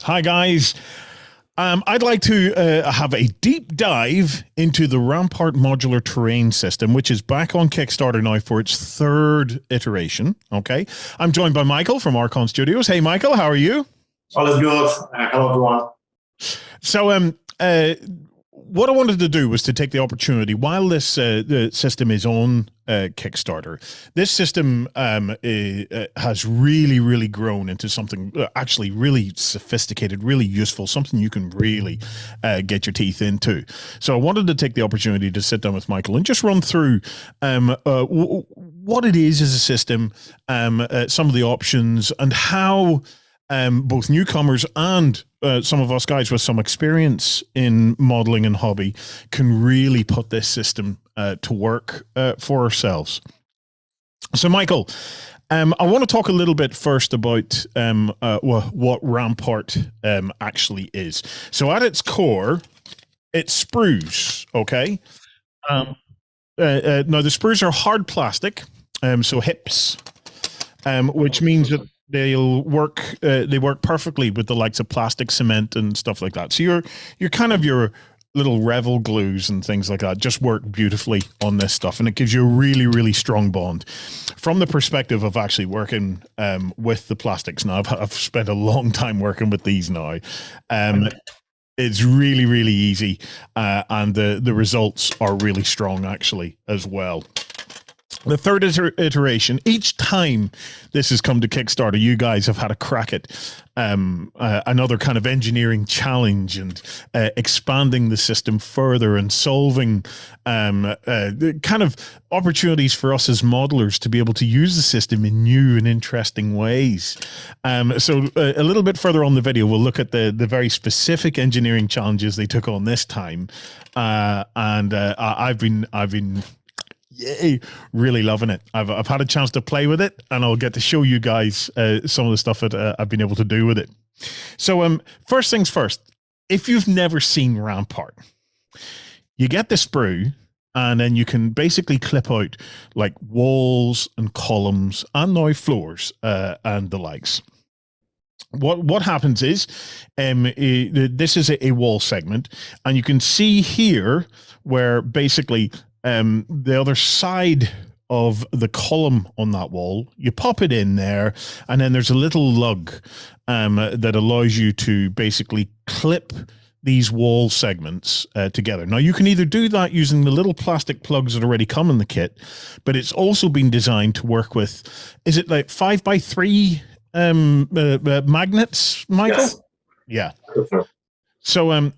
Hi, guys. I'd like to have a deep dive into the Rampart modular terrain system, which is back on Kickstarter now for its third iteration. Okay. I'm joined by Michael from Archon Studios. Hey, Michael, how are you? All is good. Hello, everyone. So, what I wanted to do was to take the opportunity while this the system is on Kickstarter. This system has really grown into something actually really sophisticated, really useful, something you can really get your teeth into. So I wanted to take the opportunity to sit down with Michael and just run through what it is as a system, some of the options, and how both newcomers and some of us guys with some experience in modeling and hobby can really put this system to work for ourselves. So, Michael, I want to talk a little bit first about what Rampart actually is. So, at its core, it's sprues, okay? Now, the sprues are hard plastic, so HIPs, which means that they'll work. They work perfectly with the likes of plastic, cement, and stuff like that. So you're kind of your little Revel glues and things like that just work beautifully on this stuff, and it gives you a really strong bond. From the perspective of actually working with the plastics, now I've spent a long time working with these now. It's really easy, and the results are really strong actually as well. The third iteration, each time this has come to Kickstarter, you guys have had a crack at another kind of engineering challenge and expanding the system further and solving kind of opportunities for us as modelers to be able to use the system in new and interesting ways. So a little bit further on the video, we'll look at the very specific engineering challenges they took on this time. I've been really loving it. I've had a chance to play with it, and I'll get to show you guys some of the stuff that I've been able to do with it. So first things first, if you've never seen Rampart, you get the sprue, and then you can basically clip out like walls and columns and now floors and the likes. What happens is this is a wall segment, and you can see here where basically the other side of the column on that wall, you pop it in there, and then there's a little lug that allows you to basically clip these wall segments together. Now, you can either do that using the little plastic plugs that already come in the kit, but it's also been designed to work with, is it like 5x3 magnets, Michael? Yes. Yeah. So,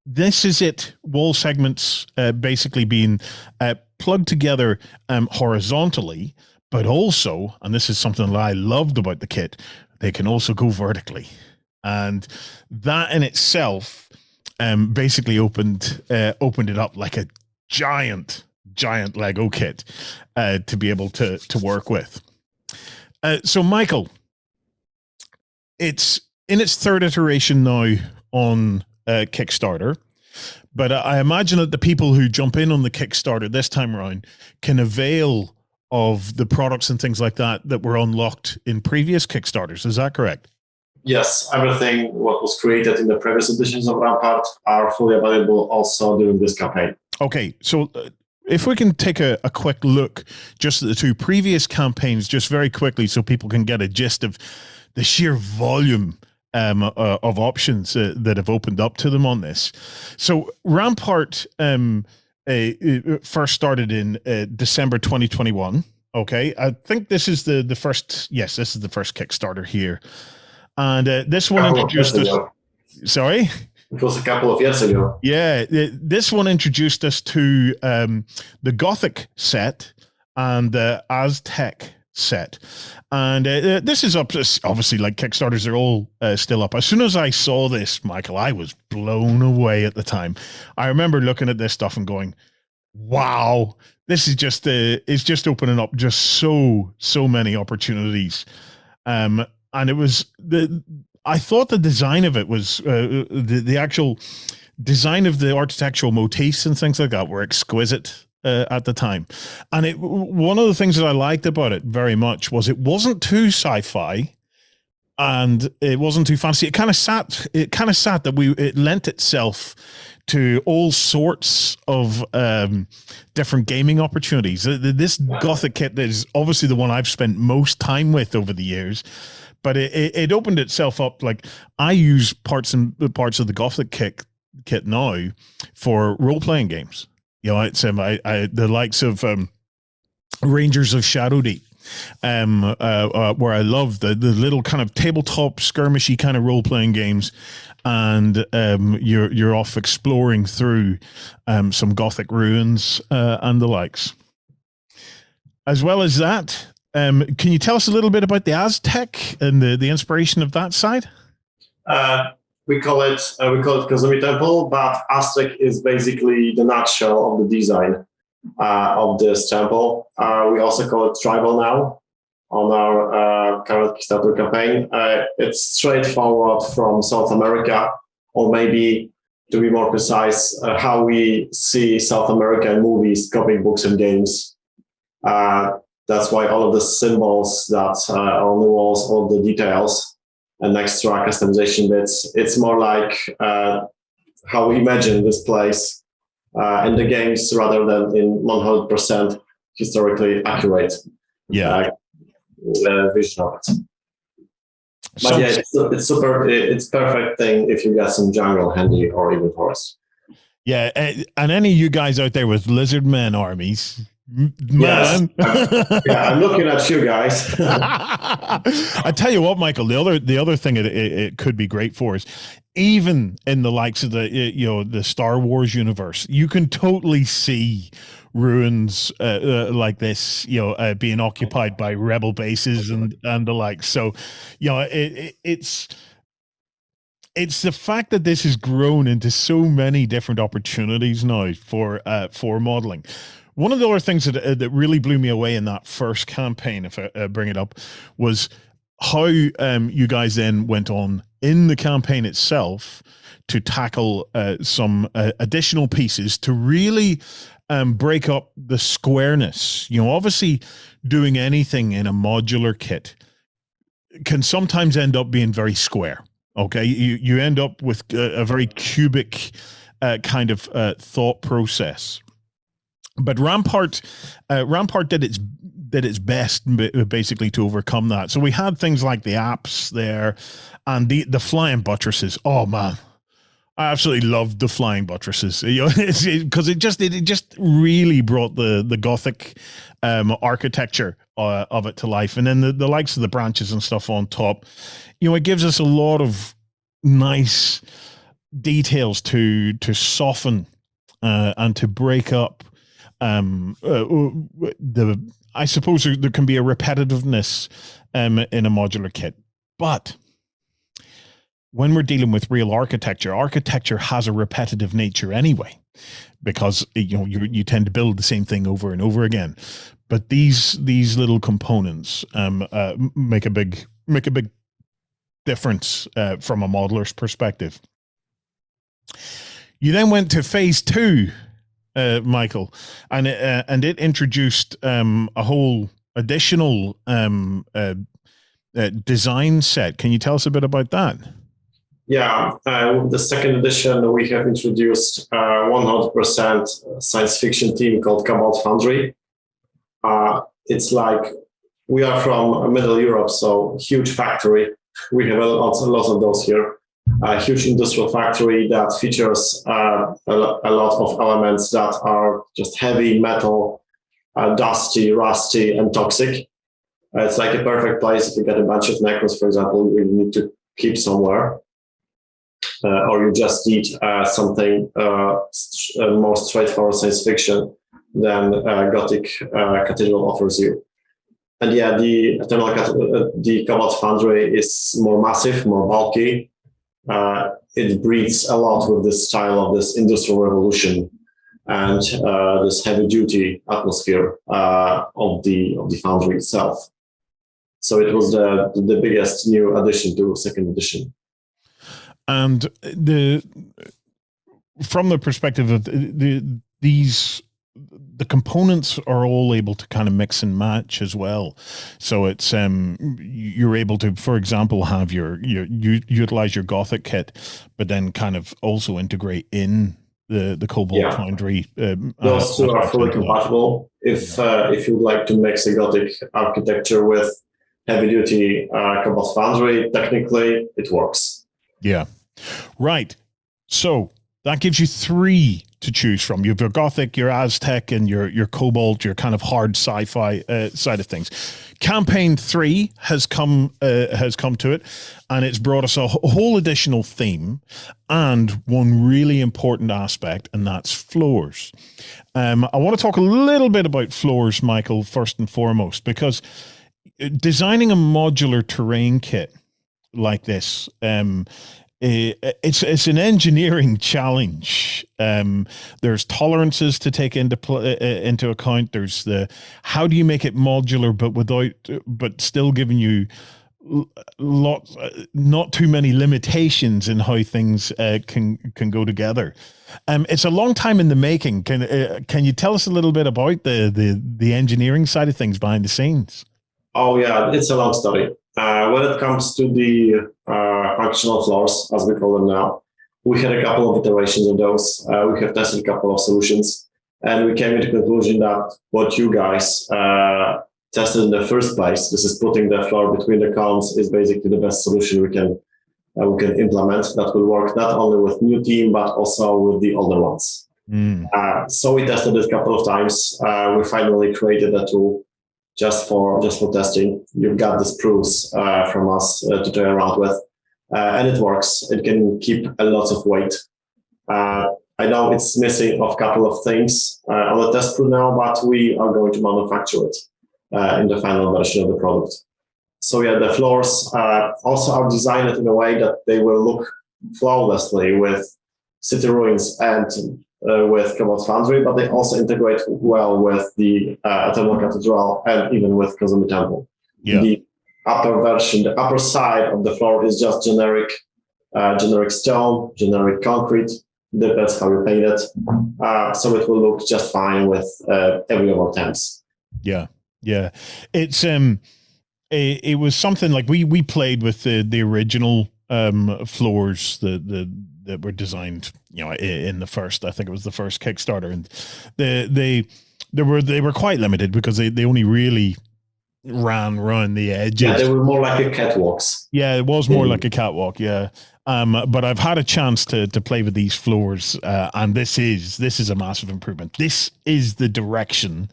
this is it. Wall segments basically being plugged together horizontally, but also, and this is something that I loved about the kit, they can also go vertically. And that in itself basically opened it up like a giant Lego kit to be able to work with. So, Michael, it's in its third iteration now on Kickstarter, but I imagine that the people who jump in on the Kickstarter this time around can avail of the products and things like that were unlocked in previous Kickstarters. Is that correct? Yes, everything what was created in the previous editions of Rampart are fully available also during this campaign. Okay, so if we can take a quick look just at the two previous campaigns, just very quickly, so people can get a gist of the sheer volume of options that have opened up to them on this. So Rampart first started in December 2021. Okay, I think this is the first. Yes, this is the first Kickstarter here, and this one introduced us. Sorry, it was a couple of years ago. Yeah, this one introduced us to the Gothic set and the Aztec set, and this is up, obviously, like Kickstarters are all still up. As soon as I saw this, Michael, I was blown away at the time. I remember looking at this stuff and going, wow, this is just it's just opening up just so many opportunities. And it was I thought the design of it was the actual design of the architectural motifs and things like that were exquisite at the time. And one of the things that I liked about it very much was it wasn't too sci-fi, and it wasn't too fancy. It kind of sat that it lent itself to all sorts of different gaming opportunities. This Gothic kit is obviously the one I've spent most time with over the years, but it opened itself up. Like, I use parts of the Gothic kit now for role-playing games. You know, it's the likes of Rangers of Shadow Deep, where I love the little kind of tabletop skirmishy kind of role-playing games, and you're off exploring through some Gothic ruins and the likes. As well as that, can you tell us a little bit about the Aztec and the inspiration of that side? We call it Kazumi Temple, but Aztec is basically the nutshell of the design of this temple. We also call it Tribal now on our current Kickstarter campaign. It's straightforward from South America, or maybe, to be more precise, how we see South America in movies, comic books, and games. That's why all of the symbols that are on the walls, all the details, and extra customization bits, it's more like how we imagine this place in the games rather than in 100% historically accurate vision of it. But yeah, it's super. It's perfect thing if you got some jungle handy or even forest. Yeah, and any of you guys out there with lizard men armies, man. Yes. Yeah, I'm looking at you guys. I tell you what, Michael, the other thing it could be great for is, even in the likes of the Star Wars universe, you can totally see ruins like this, being occupied by rebel bases and the like. So, it's the fact that this has grown into so many different opportunities now for modeling. One of the other things that really blew me away in that first campaign, if I bring it up, was how you guys then went on in the campaign itself to tackle some additional pieces to really break up the squareness. Obviously, doing anything in a modular kit can sometimes end up being very square. Okay, you end up with a very cubic kind of thought process. But Rampart did its best basically to overcome that. So we had things like the apps there, and the flying buttresses. Oh man, I absolutely loved the flying buttresses. Because it just really brought the Gothic architecture of it to life, and then the likes of the branches and stuff on top. It gives us a lot of nice details to soften and to break up. I suppose there can be a repetitiveness in a modular kit, but when we're dealing with real architecture has a repetitive nature anyway, because you tend to build the same thing over and over again. But these little components make a big difference from a modeler's perspective. You then went to phase 2. Michael, and it introduced a whole additional design set. Can you tell us a bit about that? Yeah, the second edition, we have introduced 100% science fiction team called Cabal Foundry. It's like, we are from Middle Europe, so huge factory. We have lots of those here. A huge industrial factory that features a lot of elements that are just heavy metal, dusty, rusty, and toxic. It's like a perfect place if you get a bunch of necros, for example, you need to keep somewhere. Or you just need something more straightforward science fiction than Gothic Cathedral offers you. And yeah, the Cabal Foundry is more massive, more bulky. It breathes a lot with this style of this industrial revolution and this heavy-duty atmosphere of the foundry itself. So it was the biggest new addition to second edition. And from the perspective of these the components are all able to kind of mix and match as well. So it's you're able to, for example, have you utilize your Gothic kit, but then kind of also integrate in the Cabal Foundry. Those two are fully compatible. If you'd like to mix a Gothic architecture with heavy duty Cabal Foundry, technically it works. Yeah, right. So that gives you 3 to choose from. You have your Gothic, your Aztec, and your Cobalt, your kind of hard sci-fi side of things. Campaign 3 has come to it, and it's brought us a whole additional theme and one really important aspect, and that's floors. I want to talk a little bit about floors, Michael, first and foremost, because designing a modular terrain kit like this, it's an engineering challenge. There's tolerances to take into account. There's the how do you make it modular, but still giving you not too many limitations in how things can go together. It's a long time in the making. Can you tell us a little bit about the engineering side of things behind the scenes? Oh yeah, it's a long story. When it comes to the functional floors, as we call them now, we had a couple of iterations of those. We have tested a couple of solutions, and we came to the conclusion that what you guys tested in the first place, this is putting the floor between the columns, is basically the best solution we can implement that will work not only with new team, but also with the older ones. So we tested it a couple of times. We finally created a tool just for testing. You've got the sprues from us to play around with, and it works. It can keep a lot of weight. I know it's missing a couple of things on the test sprue now, but we are going to manufacture it in the final version of the product. So yeah, the floors also are designed in a way that they will look flawlessly with city ruins and with Cabal Foundry, but they also integrate well with the Eternal Cathedral and even with Kazumi Temple. Yeah. The upper version, the upper side of the floor is just generic stone, generic concrete. Depends how you paint it. So it will look just fine with every other temps. Yeah, yeah. It's it was something like we played with the original floors that were designed, in the first, I think it was the first Kickstarter, and they were quite limited because they only really ran around the edges. Yeah, they were more like a catwalks. Yeah, it was more like a catwalk. Yeah. But I've had a chance to play with these floors, and this is a massive improvement. This is the direction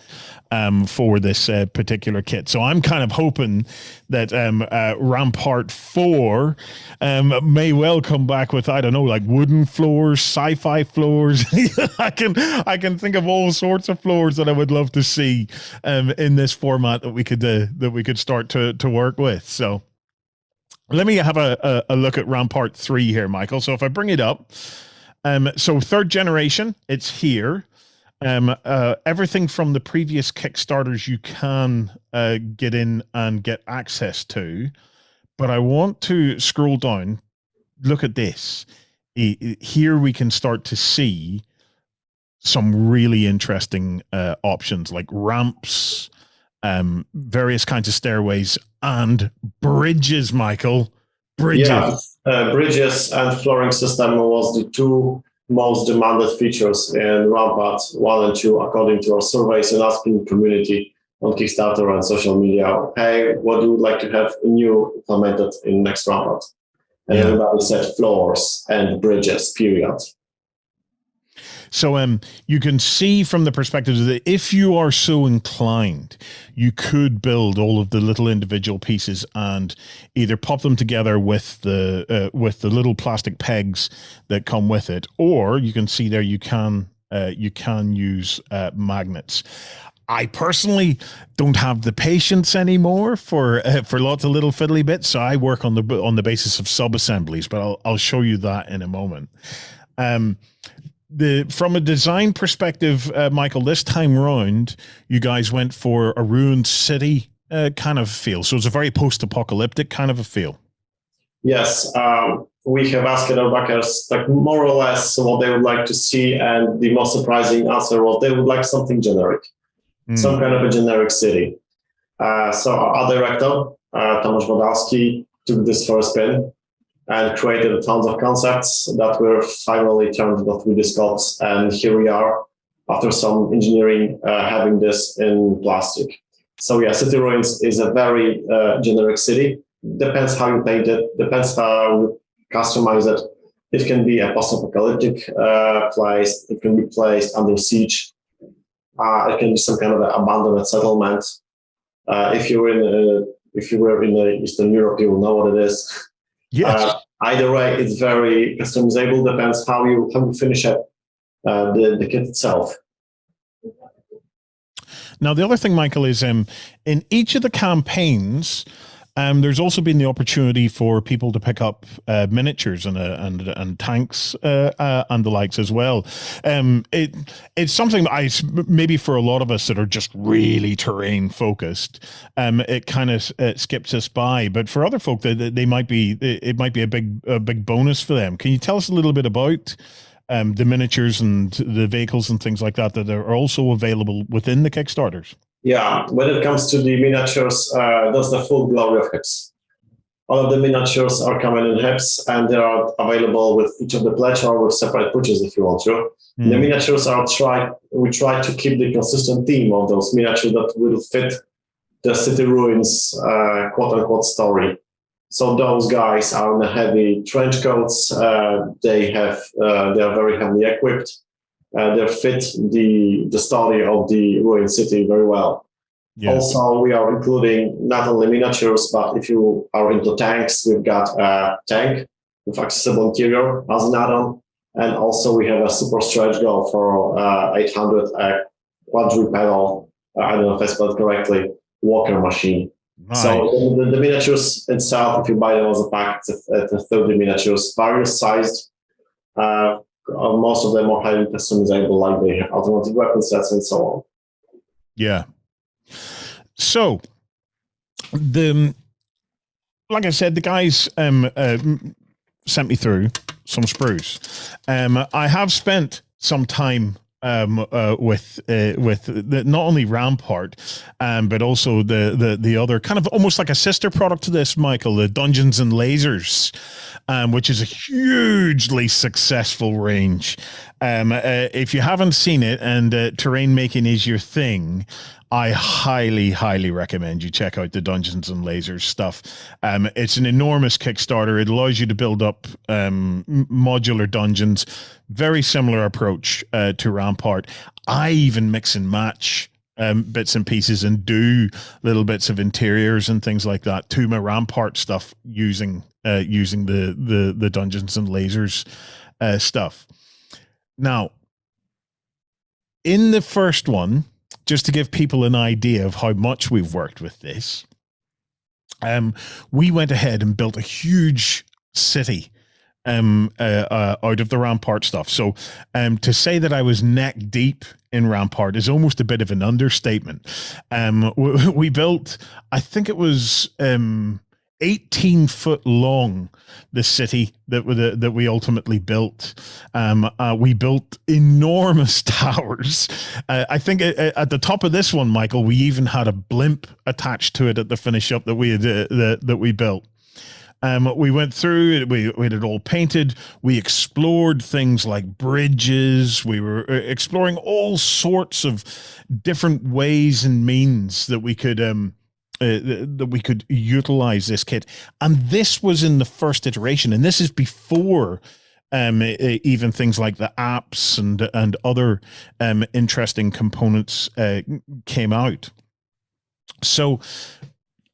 for this particular kit. So I'm kind of hoping that Rampart 4 may well come back with, I don't know, like wooden floors, sci-fi floors. I can think of all sorts of floors that I would love to see in this format that we could start to work with. So let me have a look at Rampart 3 here, Michael. So if I bring it up, so 3rd generation, it's here. Everything from the previous Kickstarters you can get in and get access to. But I want to scroll down, look at this. Here we can start to see some really interesting options like ramps, various kinds of stairways, and bridges, Michael. Bridges. Yeah, bridges and flooring system was the 2 most demanded features in Rampart 1 and 2, according to our surveys and asking community on Kickstarter and social media. Hey, what do you like to have new implemented in next Rampart? And everybody said floors and bridges, period. So you can see from the perspective that if you are so inclined, you could build all of the little individual pieces and either pop them together with the little plastic pegs that come with it, or you can see there you can use magnets. I personally don't have the patience anymore for lots of little fiddly bits, so I work on the basis of sub assemblies. But I'll show you that in a moment. From a design perspective, Michael, this time round, you guys went for a ruined city kind of feel. So it's a very post-apocalyptic kind of a feel. Yes. we have asked our backers like more or less what they would like to see, and the most surprising answer was they would like something generic, some kind of a generic city. So our director, Tomasz Wodalski, took this for a spin and created tons of concepts that were finally turned into 3D sculpts, and here we are after some engineering having this in plastic. So yeah, City Ruins is a very generic city. Depends how you paint it, depends how you customize it. It can be a post-apocalyptic place, it can be placed under siege, it can be some kind of an abandoned settlement. If you were in Eastern Europe, you will know what it is. Yes. Either way, it's very customizable. Depends how you finish it, the kit itself. Now, the other thing, Michael, is in each of the campaigns, there's also been the opportunity for people to pick up miniatures and tanks and the likes as well. It's something that maybe for a lot of us that are just really terrain focused, it kind of skips us by. But for other folk, it might be a big bonus for them. Can you tell us a little bit about the miniatures and the vehicles and things like that are also available within the Kickstarters? Yeah, when it comes to the miniatures, that's the full glory of HIPs. All of the miniatures are coming in HIPs, and they are available with each of the pledge or with separate purchase if you want to. The miniatures we try to keep the consistent theme of those miniatures that will fit the City Ruins quote-unquote story. So those guys are in the heavy trench coats. They are very heavily equipped. They fit the story of the ruined city very well. Yeah. Also, we are including not only miniatures, but if you are into tanks, we've got a tank with accessible interior as an add-on. And also we have a super stretch goal for 800 quadrupedal, I don't know if I spelled correctly, walker machine. Nice. So the miniatures itself, if you buy them as a pack, it's 30 miniatures, various sized. Most of them are highly customizable, like they have automatic weapon sets and so on. Yeah. So like I said, the guys sent me through some sprues. I have spent some time with not only Rampart, but also the other kind of almost like a sister product to this, Michael, the Dungeons and Lasers, which is a hugely successful range. If you haven't seen it and terrain making is your thing, I highly, highly recommend you check out the Dungeons and Lasers stuff. It's an enormous Kickstarter. It allows you to build up modular dungeons. Very similar approach to Rampart. I even mix and match bits and pieces and do little bits of interiors and things like that to my Rampart stuff using the Dungeons and Lasers stuff. Now, in the first one, just to give people an idea of how much we've worked with this, we went ahead and built a huge city out of the Rampart stuff. So to say that I was neck deep in Rampart is almost a bit of an understatement. We built, I think it was 18 foot long, the city that we ultimately built. We built enormous towers. I think at the top of this one, Michael, we even had a blimp attached to it at the finish up that we had, that we built. We went through it. We had it all painted. We explored things like bridges. We were exploring all sorts of different ways and means that we could utilize this kit. And this was in the first iteration, and this is before even things like the apps and other interesting components came out. So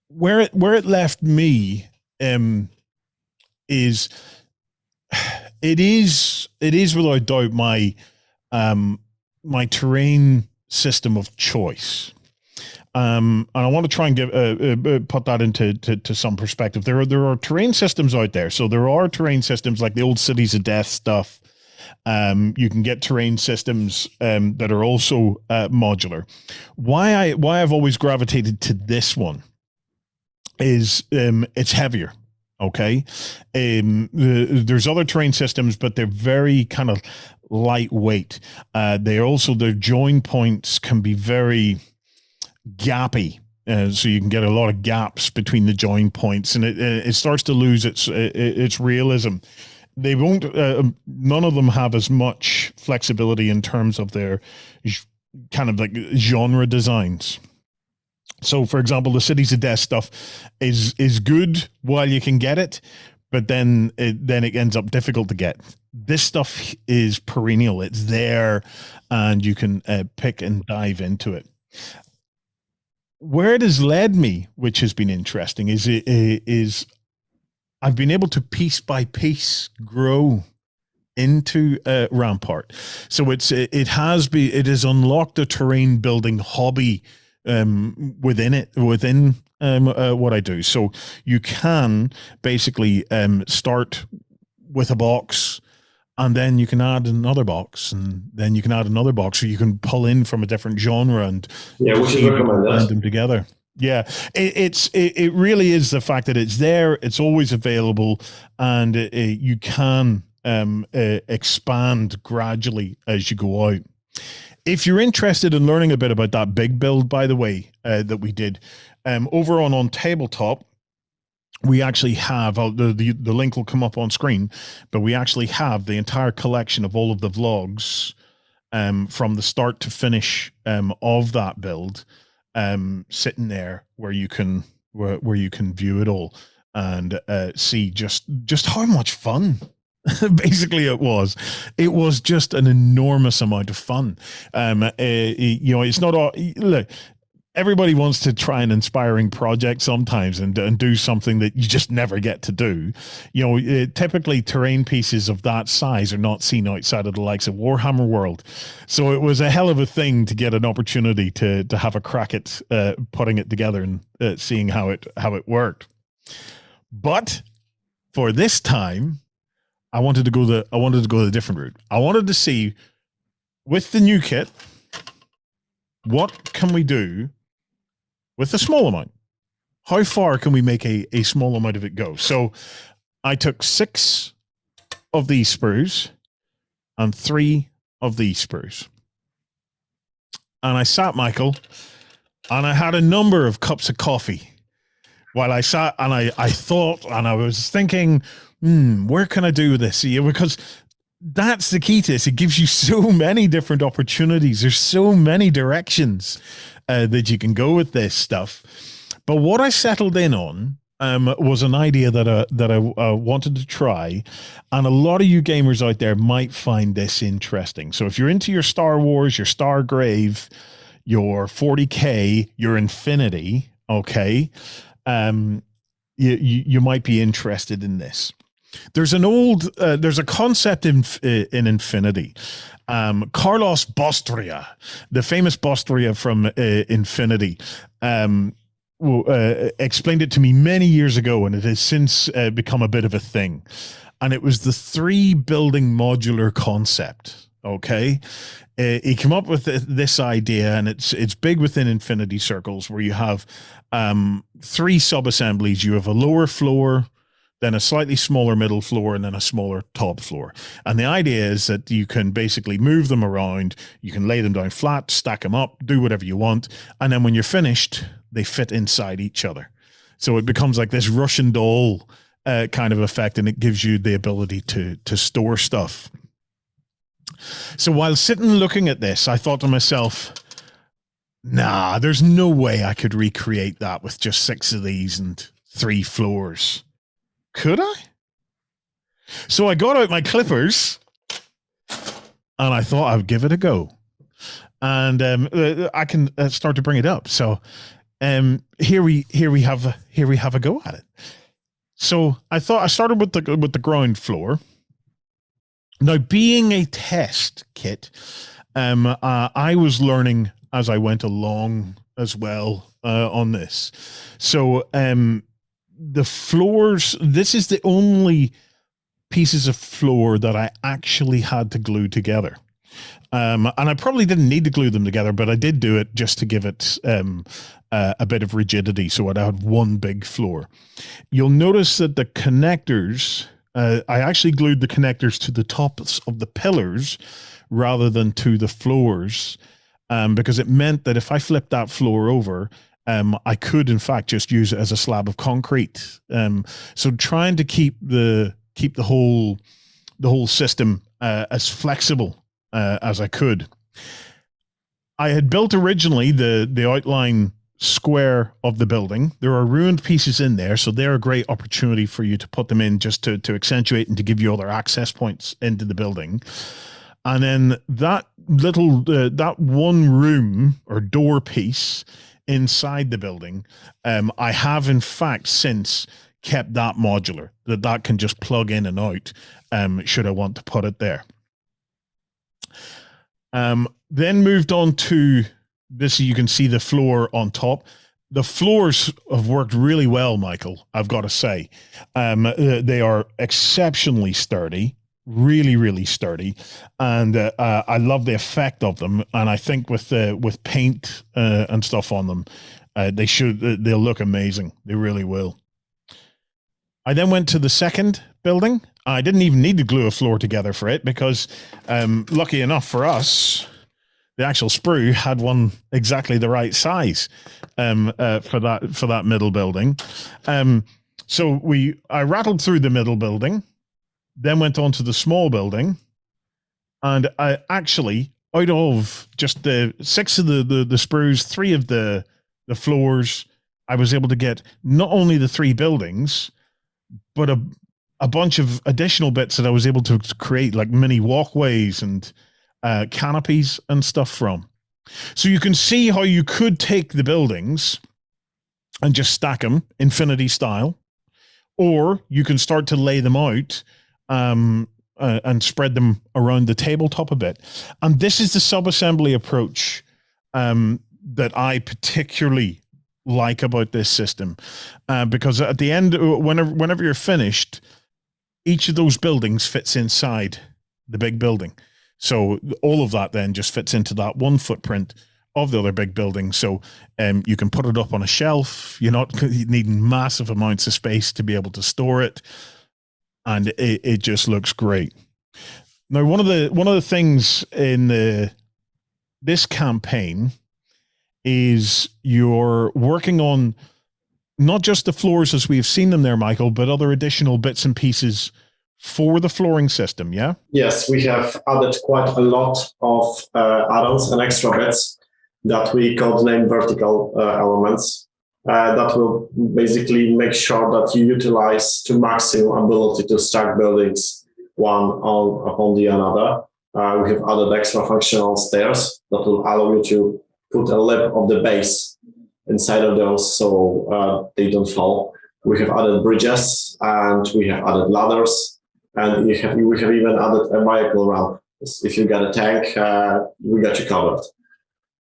where it left me is without doubt my my terrain system of choice. And I want to try and put that into some perspective. There are terrain systems out there. So there are terrain systems like the old Cities of Death stuff. You can get terrain systems that are also modular. Why I've always gravitated to this one is it's heavier. Okay. There's other terrain systems, but they're very kind of lightweight. Their join points can be very gappy. So you can get a lot of gaps between the join points, and it starts to lose its realism. They won't. None of them have as much flexibility in terms of their kind of like genre designs. So, for example, the Cities of Death stuff is good while you can get it, but then it ends up difficult to get. This stuff is perennial; it's there, and you can pick and dive into it. Where it has led me, which has been interesting, is I've been able to piece by piece grow into Rampart. So it has unlocked a terrain building hobby within what I do. So you can basically start with a box, and then you can add another box, and then you can add another box, so you can pull in from a different genre and we should recommend blend them together. Yeah, it really is the fact that it's there, it's always available, and you can expand gradually as you go out. If you're interested in learning a bit about that big build, by the way, that we did over on Tabletop, we actually have the link will come up on screen, but we actually have the entire collection of all of the vlogs from the start to finish of that build sitting there where you can view it all and see just how much fun basically it was just an enormous amount of fun. It's not all, look, everybody wants to try an inspiring project sometimes and do something that you just never get to do. Typically terrain pieces of that size are not seen outside of the likes of Warhammer World. So it was a hell of a thing to get an opportunity to have a crack at putting it together and seeing how it worked. But for this time, I wanted to go the different route. I wanted to see, with the new kit, what can we do with a small amount? How far can we make a small amount of it go? So I took 6 of these sprues and 3 of these sprues. And I sat, Michael, and I had a number of cups of coffee while I sat, and I thought, and I was thinking, where can I do with this? Because that's the key to this. It gives you so many different opportunities. There's so many directions that you can go with this stuff. But what I settled in on was an idea that I wanted to try, and a lot of you gamers out there might find this interesting. So if you're into your Star Wars, your Stargrave, your 40K, your Infinity, okay, you might be interested in this. There's a concept in Infinity. Carlos Bostria, the famous Bostria from Infinity, explained it to me many years ago, and it has since become a bit of a thing. And it was the 3 building modular concept. Okay, he came up with this idea, and it's big within Infinity circles, where you have 3 sub-assemblies. You have a lower floor, then a slightly smaller middle floor, and then a smaller top floor. And the idea is that you can basically move them around. You can lay them down flat, stack them up, do whatever you want. And then when you're finished, they fit inside each other. So it becomes like this Russian doll kind of effect, and it gives you the ability to store stuff. So while sitting looking at this, I thought to myself, nah, there's no way I could recreate that with just 6 of these and 3 floors. Could I? So I got out my clippers, and I thought I would give it a go. And I can start to bring it up. So here we have a go at it. So I thought I started with the ground floor. Now, being a test kit, I was learning as I went along as well on this. So the floors, this is the only pieces of floor that I actually had to glue together. And I probably didn't need to glue them together, but I did do it just to give it a bit of rigidity, so I'd have one big floor. You'll notice that the connectors, I actually glued the connectors to the tops of the pillars rather than to the floors, because it meant that if I flipped that floor over, I could in fact just use it as a slab of concrete. So trying to keep the whole system as flexible as I could. I had built originally the outline square of the building. There are ruined pieces in there, so they're a great opportunity for you to put them in just to accentuate and to give you other access points into the building. And then that little that one room or door piece inside the building, I have in fact since kept that modular, that can just plug in and out should I want to put it there. Then moved on to this. You can see the floor on top. The floors have worked really well, Michael, I've got to say. They are exceptionally sturdy, really sturdy, and I love the effect of them. And I think with paint and stuff on them, they'll look amazing. They really will. I then went to the second building. I didn't even need to glue a floor together for it because, lucky enough for us, the actual sprue had one exactly the right size for that middle building. So I rattled through the middle building, then went on to the small building, and I actually, out of just the 6 of the sprues, 3 of the floors, I was able to get not only the 3 buildings, but a bunch of additional bits that I was able to create, like mini walkways and canopies and stuff from. So you can see how you could take the buildings and just stack them infinity style, or you can start to lay them out and spread them around the tabletop a bit. And this is the sub-assembly approach that I particularly like about this system, because at the end, whenever you're finished, each of those buildings fits inside the big building. So all of that then just fits into that one footprint of the other big building. So you can put it up on a shelf. You're not needing massive amounts of space to be able to store it, and it just looks great. Now, one of the things in this campaign is you're working on not just the floors as we've seen them there, Michael, but other additional bits and pieces for the flooring system, yeah? Yes, we have added quite a lot of add-ons and extra bits that we codename vertical elements that will basically make sure that you utilize to maximum ability to stack buildings one upon the another. We have added extra functional stairs that will allow you to put a lip of the base inside of those so they don't fall. We have added bridges and we have added ladders, and we have even added a vehicle ramp. If you got a tank, we got you covered.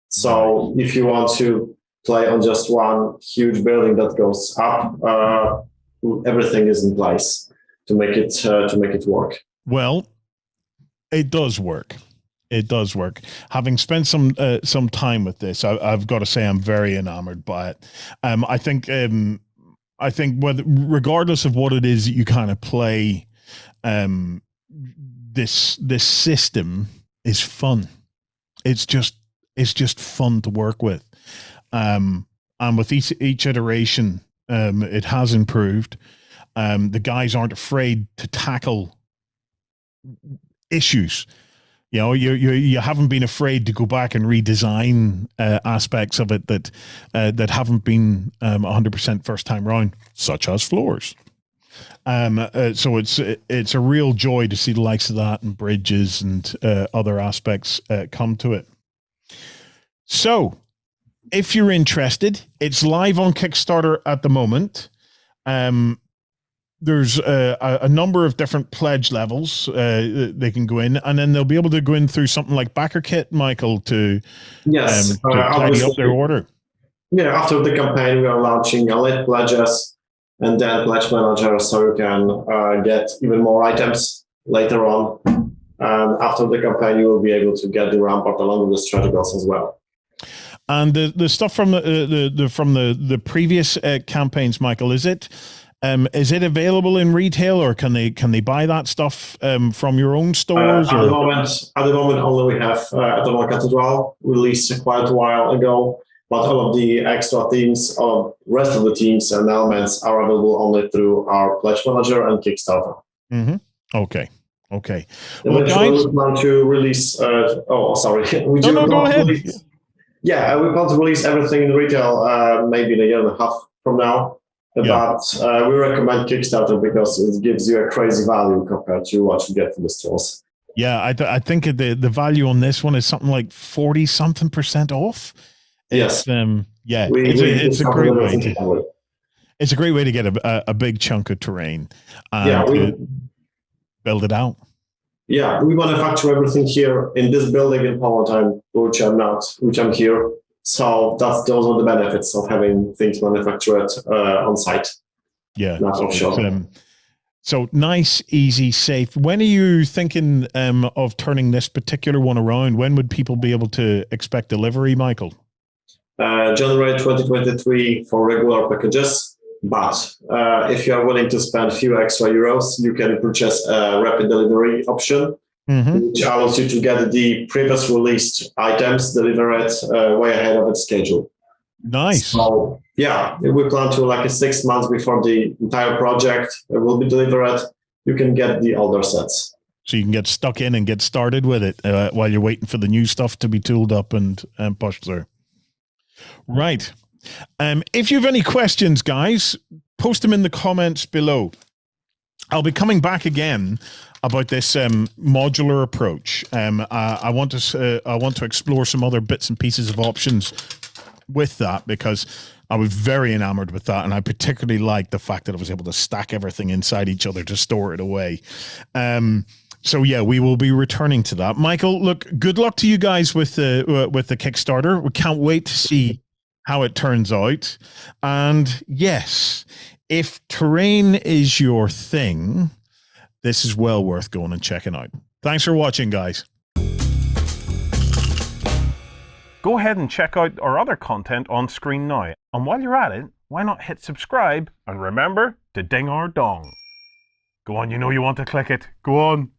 So if you want to play on just one huge building that goes up, everything is in place to make it work. Well, it does work. It does work. Having spent some time with this, I've got to say I'm very enamored by it. I think whether, regardless of what it is that you kind of play, this system is fun. It's just fun to work with. And with each iteration, it has improved. The guys aren't afraid to tackle issues. You know, you haven't been afraid to go back and redesign aspects of it that haven't been 100% first time round, such as floors. So it's a real joy to see the likes of that and bridges and other aspects come to it. So, if you're interested, it's live on Kickstarter at the moment. There's a number of different pledge levels they can go in, and then they'll be able to go in through something like Backer Kit, Michael, to tidy up their order. Yeah, after the campaign, we are launching elite pledges and then pledge manager, so you can get even more items later on. And after the campaign, you will be able to get the Rampart along with the strategos as well. And the stuff from the previous campaigns, Michael, is it available in retail, or can they buy that stuff from your own stores? At the moment, only we have at the Cathedral released quite a while ago. But all of the extra themes, or rest of the themes and elements are available only through our Pledge Manager and Kickstarter. Mm-hmm. Okay. Well, guys, we plan to release. Go ahead. Yeah, we plan to release everything in retail maybe in a year and a half from now. But we recommend Kickstarter because it gives you a crazy value compared to what you get from the stores. Yeah, I think the value on this one is something like 40-something% off. Yes. It's a great way. It's a great way to get a big chunk of terrain and build it out. Yeah, we manufacture everything here in this building in Poland, which I'm here. So those are the benefits of having things manufactured on site. Yeah, not offshore. So nice, easy, safe. When are you thinking of turning this particular one around? When would people be able to expect delivery, Michael? January 2023 for regular packages. But if you are willing to spend a few extra euros, you can purchase a rapid delivery option, which allows you to get the previous released items delivered way ahead of its schedule. Nice. So, yeah, we plan to 6 months before the entire project will be delivered. You can get the older sets. So you can get stuck in and get started with it while you're waiting for the new stuff to be tooled up and pushed through. Right. If you have any questions, guys, post them in the comments below. I'll be coming back again about this modular approach. I want to explore some other bits and pieces of options with that, because I was very enamored with that, and I particularly like the fact that I was able to stack everything inside each other to store it away. So yeah, we will be returning to that. Michael, look, good luck to you guys with the Kickstarter. We can't wait to see how it turns out. And yes, if terrain is your thing, this is well worth going and checking out. Thanks for watching, guys. Go ahead and check out our other content on screen now. And while you're at it, why not hit subscribe and remember to ding our dong. Go on, you know you want to click it. Go on.